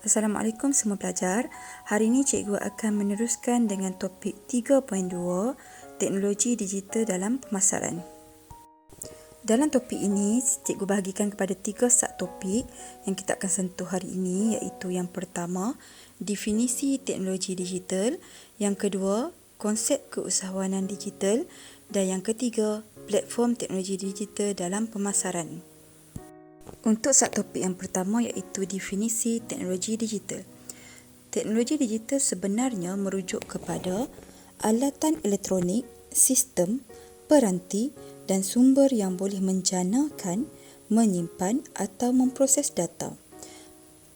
Assalamualaikum semua pelajar. Hari ini cikgu akan meneruskan dengan topik 3.2 teknologi digital dalam pemasaran. Dalam topik ini, cikgu bahagikan kepada 3 subtopik yang kita akan sentuh hari ini, iaitu yang pertama, definisi teknologi digital, yang kedua, konsep keusahawanan digital, dan yang ketiga, platform teknologi digital dalam pemasaran. Untuk subtopik yang pertama iaitu definisi teknologi digital. Teknologi digital sebenarnya merujuk kepada alatan elektronik, sistem, peranti dan sumber yang boleh menjanakan, menyimpan atau memproses data.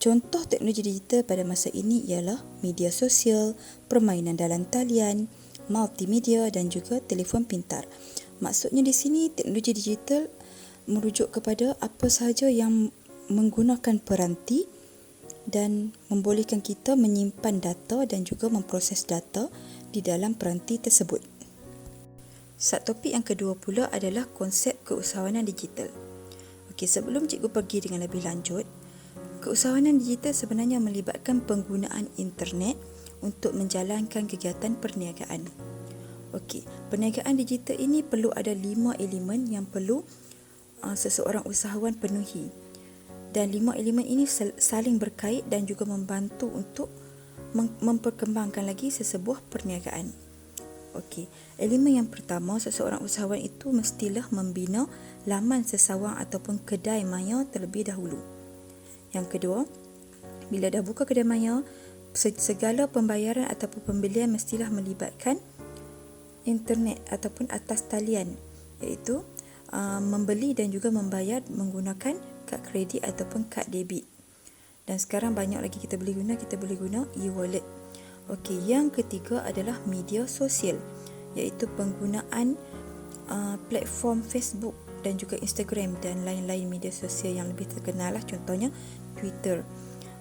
Contoh teknologi digital pada masa ini ialah media sosial, permainan dalam talian, multimedia dan juga telefon pintar. Maksudnya di sini teknologi digital merujuk kepada apa sahaja yang menggunakan peranti dan membolehkan kita menyimpan data dan juga memproses data di dalam peranti tersebut. Subtopik yang kedua pula adalah konsep keusahawanan digital. Okey, sebelum cikgu pergi dengan lebih lanjut, keusahawanan digital sebenarnya melibatkan penggunaan internet untuk menjalankan kegiatan perniagaan. Okey, perniagaan digital ini perlu ada 5 elemen yang perlu seseorang usahawan penuhi. Dan 5 elemen ini saling berkait dan juga membantu untuk memperkembangkan lagi sesebuah perniagaan. Okey, elemen yang pertama, seseorang usahawan itu mestilah membina laman sesawang ataupun kedai maya terlebih dahulu. Yang kedua, bila dah buka kedai maya, segala pembayaran ataupun pembelian mestilah melibatkan internet ataupun atas talian, iaitu membeli dan juga membayar menggunakan kad kredit ataupun kad debit. Dan sekarang banyak lagi kita boleh guna e-wallet. Okey, yang ketiga adalah media sosial, iaitu penggunaan platform Facebook dan juga Instagram dan lain-lain media sosial yang lebih terkenal lah, contohnya Twitter.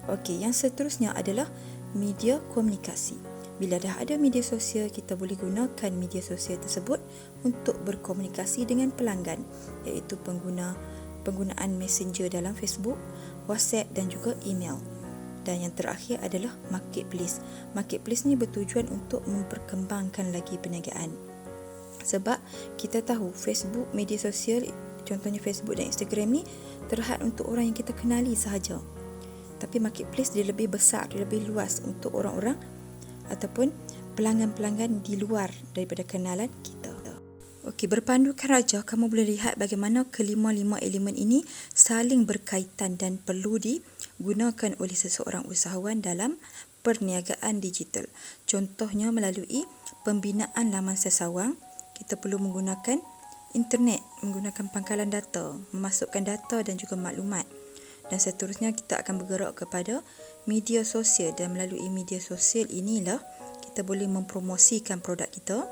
Okey, yang seterusnya adalah media komunikasi. Bila dah ada media sosial, kita boleh gunakan media sosial tersebut untuk berkomunikasi dengan pelanggan, iaitu penggunaan messenger dalam Facebook, WhatsApp dan juga email. Dan yang terakhir adalah marketplace. Marketplace ni bertujuan untuk memperkembangkan lagi perniagaan. Sebab kita tahu Facebook, media sosial, contohnya Facebook dan Instagram ni terhad untuk orang yang kita kenali sahaja. Tapi marketplace dia lebih besar, dia lebih luas untuk orang-orang ataupun pelanggan-pelanggan di luar daripada kenalan kita. Okey, berpandukan raja, kamu boleh lihat bagaimana kelima-lima elemen ini saling berkaitan dan perlu digunakan oleh seseorang usahawan dalam perniagaan digital. Contohnya melalui pembinaan laman sesawang, kita perlu menggunakan internet, menggunakan pangkalan data, memasukkan data dan juga maklumat. Dan seterusnya kita akan bergerak kepada media sosial, dan melalui media sosial inilah kita boleh mempromosikan produk kita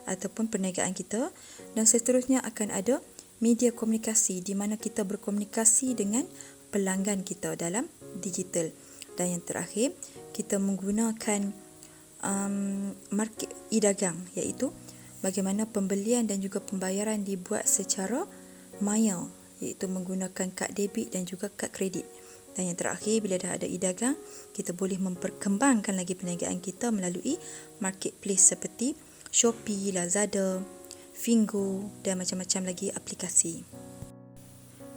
ataupun perniagaan kita. Dan seterusnya akan ada media komunikasi, di mana kita berkomunikasi dengan pelanggan kita dalam digital. Dan yang terakhir, kita menggunakan market e-dagang, iaitu bagaimana pembelian dan juga pembayaran dibuat secara maya, iaitu menggunakan kad debit dan juga kad kredit. Dan yang terakhir, bila dah ada e-dagang, kita boleh memperkembangkan lagi perniagaan kita melalui marketplace seperti Shopee, Lazada, Fingo dan macam-macam lagi aplikasi.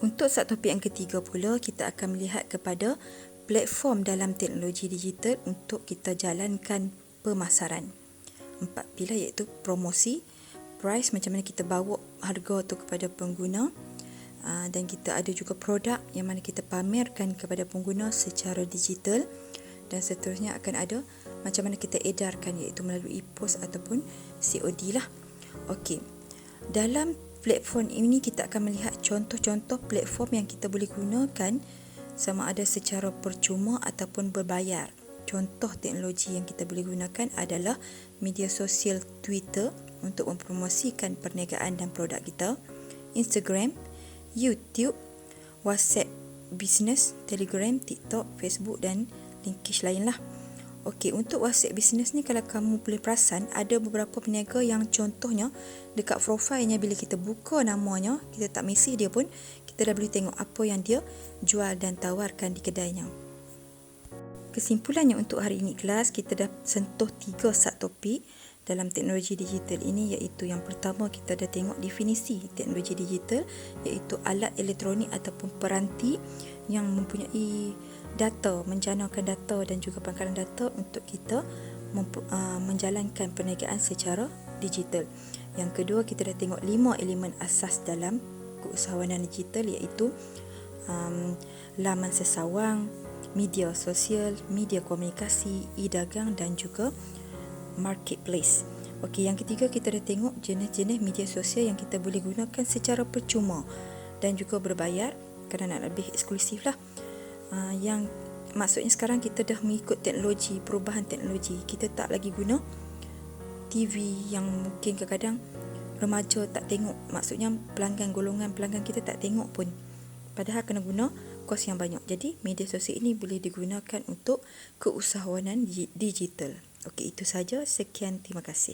Untuk subtopik yang ketiga pula, kita akan melihat kepada platform dalam teknologi digital untuk kita jalankan pemasaran. 4 pilar, iaitu promosi, price, macam mana kita bawa harga tu kepada pengguna, dan kita ada juga produk yang mana kita pamerkan kepada pengguna secara digital. Dan seterusnya akan ada macam mana kita edarkan, iaitu melalui post ataupun COD lah. Okey, dalam platform ini kita akan melihat contoh-contoh platform yang kita boleh gunakan sama ada secara percuma ataupun berbayar. Contoh teknologi yang kita boleh gunakan adalah media sosial Twitter untuk mempromosikan perniagaan dan produk kita, Instagram, YouTube, WhatsApp Business, Telegram, TikTok, Facebook dan linkage lain lah. Okey, untuk WhatsApp Business ni, kalau kamu boleh perasan, ada beberapa peniaga yang contohnya dekat profilnya, bila kita buka namanya, kita tak mesej dia pun, kita dah boleh tengok apa yang dia jual dan tawarkan di kedainya. Kesimpulannya untuk hari ini kelas, kita dah sentuh 3 subtopik dalam teknologi digital ini, iaitu yang pertama kita dah tengok definisi teknologi digital, iaitu alat elektronik ataupun peranti yang mempunyai data, menjanakan data dan juga pangkalan data untuk kita menjalankan perniagaan secara digital. Yang kedua, kita dah tengok 5 elemen asas dalam keusahawanan digital, iaitu laman sesawang, media sosial, media komunikasi, e-dagang dan juga marketplace. Okey, yang ketiga kita dah tengok jenis-jenis media sosial yang kita boleh gunakan secara percuma dan juga berbayar kerana nak lebih eksklusif lah. Yang maksudnya sekarang kita dah mengikut teknologi, perubahan teknologi. Kita tak lagi guna TV yang mungkin kadang-kadang remaja tak tengok. Maksudnya golongan pelanggan kita tak tengok pun. Padahal kena guna kos yang banyak. Jadi media sosial ini boleh digunakan untuk keusahawanan digital. Okey, itu saja. Sekian, terima kasih.